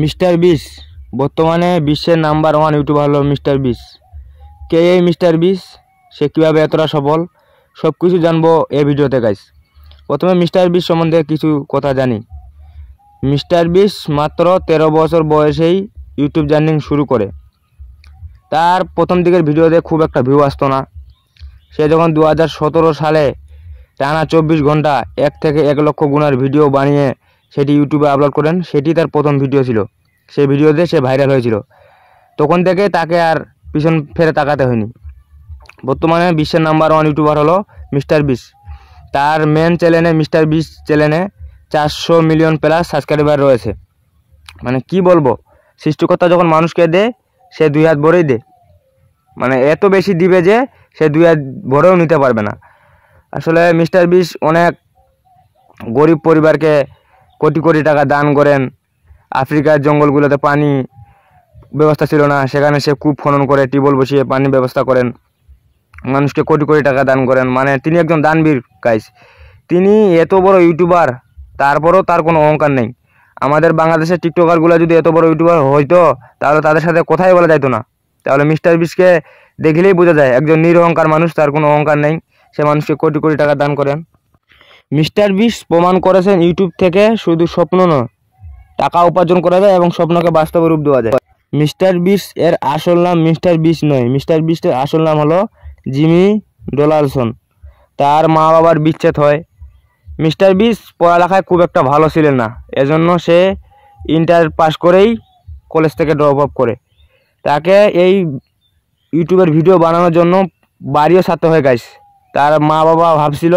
Mister বিস বর্তমানে বিশ্বের নাম্বার 1 ইউটিউবার হলো মিস্টার বিস। কে এই মিস্টার বিস, সে কীভাবে এতটা সফল, সব কিছু জানবো এই ভিডিওতে গাইস। প্রথমে মিস্টার বিস সম্বন্ধে কিছু কথা জানি। মিস্টার বিস মাত্র 13 বছর বয়সেই ইউটিউব জার্নি শুরু করে। তার প্রথম দিকের ভিডিওতে খুব একটা ভিউ আসতো না। সে যখন 2017 সালে টানা 24 ঘন্টা 1 থেকে 1 লক্ষ গুণার ভিডিও বানিয়ে সেটি ইউটিউবে আপলোড করেন, সেটি তার প্রথম ভিডিও ছিল। সেই ভিডিওতে সে ভাইরাল হয়েছিল। তখন থেকে তাকে আর পিছন ফেরে তাকাতে হয়নি। বর্তমানে বিশ্বের নাম্বার 1 ইউটিউবার হলো মিস্টার বিস। তার মেন চ্যানেলে মিস্টার বিস চ্যানেলে 400 মিলিয়ন প্লাস সাবস্ক্রাইবার রয়েছে। মানে কি বলবো, সৃষ্টিকর্তা যখন মানুষকে দেয় সে 2 হাত ভরেই দেয়। মানে এত বেশি দিবে যে সে 2 হাত ভরেও নিতে পারবে না। আসলে মিস্টার বিস অনেক গরিব পরিবারকে কোটি কোটি টাকা দান করেন। আফ্রিকার জঙ্গলগুলোতে পানি ব্যবস্থা ছিল না, সেখানে সে কূপ খনন করে টিউবওয়েল বসিয়ে পানি ব্যবস্থা করেন। মানুষকে কোটি কোটি টাকা দান করেন। মানে তিনি একজন দানবীর গাইস। তিনি এত বড় ইউটিউবার, তারপরেও তার কোনো অহংকার নেই। আমাদের বাংলাদেশের টিকটকারগুলো যদি এত বড় ইউটিউবার হইতো তাহলে তাদের সাথে কথাই বলা যাইতো না। তাহলে মিস্টার বিসকে দেখলেই বোঝা যায় একজন নিরহংকার মানুষ, তার কোনো অহংকার নেই। সে মানুষকে কোটি কোটি টাকা দান করেন। মিস্টার বিস প্রমাণ করেছেন ইউটিউব থেকে শুধু স্বপ্ন নয়, টাকা উপার্জন করা যায় এবং স্বপ্নকে বাস্তবে রূপ দেওয়া যায়। মিস্টার বিস এর আসল নাম মিস্টার বিস নয়, মিস্টার বিসের আসল নাম হলো জিমি ডোনাল্ডসন। তার মা বাবার বিচ্ছেদ হয়। মিস্টার বিস পড়ালেখায় খুব একটা ভালো ছিলেন না, এজন্য সে ইন্টার পাস করেই কলেজ থেকে ড্রপ আউট করে। তাকে এই ইউটিউবের ভিডিও বানানোর জন্য বাড়িও ছাড়তে হয় গাইস। তার মা বাবা ভাবছিল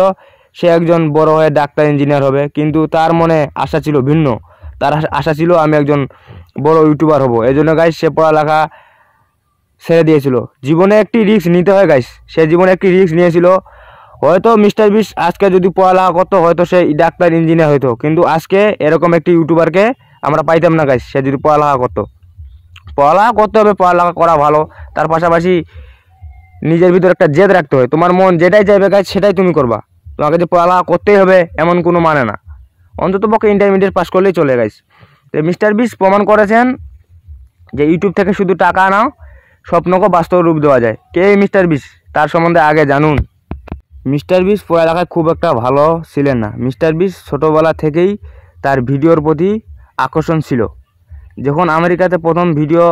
সে একজন বড় হয়ে ডাক্তার ইঞ্জিনিয়ার হবে, কিন্তু তার মনে আশা ছিল ভিন্ন। তার আশা ছিল আমি একজন বড় ইউটিউবার হব। এই জন্য গাইস সে পড়ালেখা ছেড়ে দিয়েছিল। জীবনে একটি রিস্ক নিতে হয় গাইস। সে জীবনে একটি রিস্ক নিয়েছিল। হয়তো মিস্টার বিস আজকে যদি পড়ালেখা করতো হয়তো সে ডাক্তার ইঞ্জিনিয়ার হইতো, কিন্তু আজকে এরকম একটি ইউটিউবারকে আমরা পাইতাম না গাইস। সে যদি পড়ালেখা করতো, পড়ালেখা করতে হবে, পড়ালেখা করা ভালো। তার পাশাপাশি নিজের ভিতরে একটা জেদ রাখতে হয়। তোমার মন যেটাই চাইবে গাইস সেটাই তুমি করবা। তোমাকে যে পড়ালেখা করতেই হবে এমন কোনো মানে না। অন্তত পক্ষে ইন্টারমিডিয়েট পাস করলেই চলে গাইস। তো মিস্টার বিস প্রমাণ করেছেন যে ইউটিউব থেকে শুধু টাকা নাও, স্বপ্নকে বাস্তব রূপ দেওয়া যায়। কে মিস্টার বিস, তার সম্বন্ধে আগে জানুন। মিস্টার বিস পড়ালেখায় খুব একটা ভালো ছিলেন না। মিস্টার বিস ছোটোবেলা থেকেই তার ভিডিওর প্রতি আকর্ষণ ছিল। যখন আমেরিকাতে প্রথম ভিডিও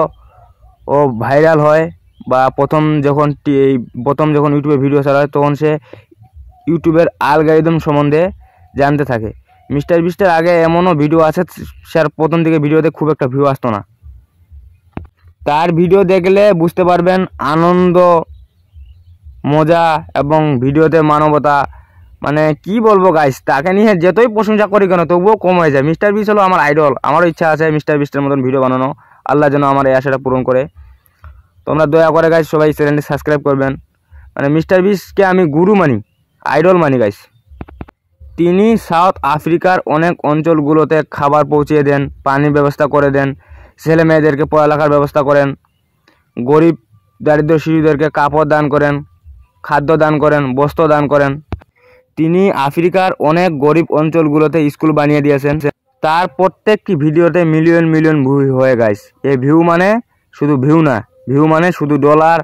ও ভাইরাল হয় বা প্রথম যখন ইউটিউবে ভিডিও ছাড়া হয়, তখন সে ইউটিউবের অ্যালগরিদম সম্বন্ধে জানতে থাকে। মিস্টার বিস্টের আগে এমনও ভিডিও আছে স্যার প্রথম দিকে ভিডিওতে খুব একটা ভিউ আসতো না। তার ভিডিও দেখলে বুঝতে পারবেন আনন্দ, মজা এবং ভিডিওতে মানবতা। মানে কি বলবো গাইস, তাকে নিয়ে যতই প্রশংসা করি কেন তবুও কম হয়ে যায়। মিস্টার বিস হলো আমার আইডল। আমারও ইচ্ছা আছে মিস্টার বিস্টের মতন ভিডিও বানানো। আল্লাহ যেন আমার এই আশাটা পূরণ করে। তোমরা দয়া করে গাইস সবাই চ্যানেলটি সাবস্ক্রাইব করবেন। মানে মিস্টার বিসকে আমি গুরু মানি, আইডল মানি গাইস। তিনি সাউথ আফ্রিকার অনেক অঞ্চলগুলোতে খাবার পৌঁছিয়ে দেন, পানির ব্যবস্থা করে দেন, ছেলে মেয়েদেরকে পড়ালেখার ব্যবস্থা করেন, গরিব দারিদ্র শিশুদেরকে কাপড় দান করেন, খাদ্য দান করেন, বস্ত্র দান করেন। তিনি আফ্রিকার অনেক গরিব অঞ্চলগুলোতে স্কুল বানিয়ে দিয়েছেন। তার প্রত্যেকটি ভিডিওতে মিলিয়ন মিলিয়ন ভিউ হয়ে গাইস। এই ভিউ মানে শুধু ভিউ না, ভিউ মানে শুধু ডলার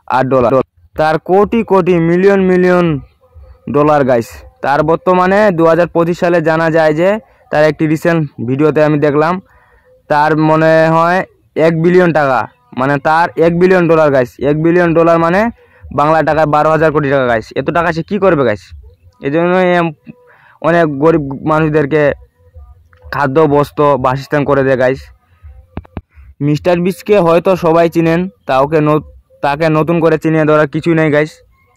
আর ডলার। তার crore crore million million dollar guys. তার বর্তমানে 2025 সালে জানা যায় যে তার একটি রিসেন্ট ভিডিওতে আমি দেখলাম তার মনে হয় 1 বিলিয়ন টাকা, মানে তার 1 billion dollar guys. 1 billion dollar মানে বাংলা টাকায় 12,000 কোটি টাকা গাইস। এত টাকা সে কী করবে গাইস? এই জন্যই অনেক গরিব মানুষদেরকে খাদ্য, বস্ত্র, বাসস্থান করে দেয় গাইস। মিস্টার বিসকে হয়তো সবাই চিনেন, তাকে নতুন করে চিনিয়ে দেওয়ার কিছুই নেই গাইস।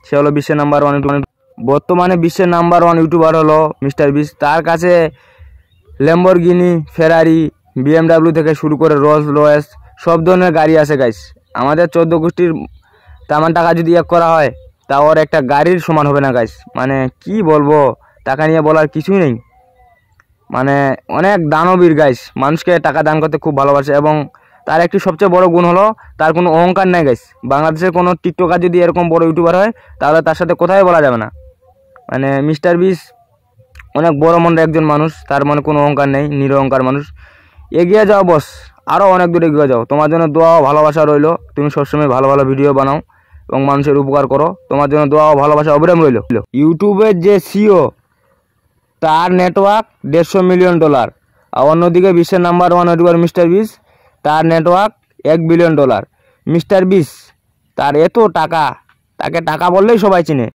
সে হলো বিশ্বের নাম্বার 1। বর্তমানে বিশ্বের নাম্বার 1 ইউটিউবার হলো মিস্টার বিস। তার কাছে ল্যাম্বরগিনি, ফেরারি, BMW থেকে শুরু করে রোলস রয়েস সব ধরনের গাড়ি আছে গাইস। আমাদের 14 গোষ্ঠীর তামান টাকা যদি এক করা হয় তা ওর একটা গাড়ির সমান হবে না গাইস। মানে কি বলবো, টাকা নিয়ে বলার কিছুই নেই। মানে অনেক দানবীর গাইস, মানুষকে টাকা দান করতে খুব ভালোবাসে। এবং তার একটি সবচেয়ে বড় গুণ হলো তার কোনো অহংকার নাই গাইস। বাংলাদেশের কোনো টিকটকার যদি এরকম বড় ইউটিউবার হয় তাহলে তার সাথে কোথায় বলা যাবে না। মানে মিস্টার বিস অনেক বড় মনের একজন মানুষ, তার মনে কোনো অহংকার নেই, নিরহংকার মানুষ। এগিয়ে যাও বস, আরও অনেক দূরে এগিয়ে যাও। তোমার জন্য দোয়া ও ভালোবাসা রইল। তুমি সবসময় ভালো ভালো ভিডিও বানাও এবং মানুষের উপকার করো। তোমার জন্য দোয়া ও ভালোবাসা অবিরাম রইল। ইউটিউবের যে সিও, তার নেটওয়ার্ক $150 মিলিয়ন। আর অন্যদিকে বিশ্বের নাম্বার 1 ইউটিউবার মিস্টার বিস, তার নেটওয়ার্ক $1 বিলিয়ন। মিস্টার বিস তার এত টাকা, তাকে টাকা বললেই সবাই চিনে।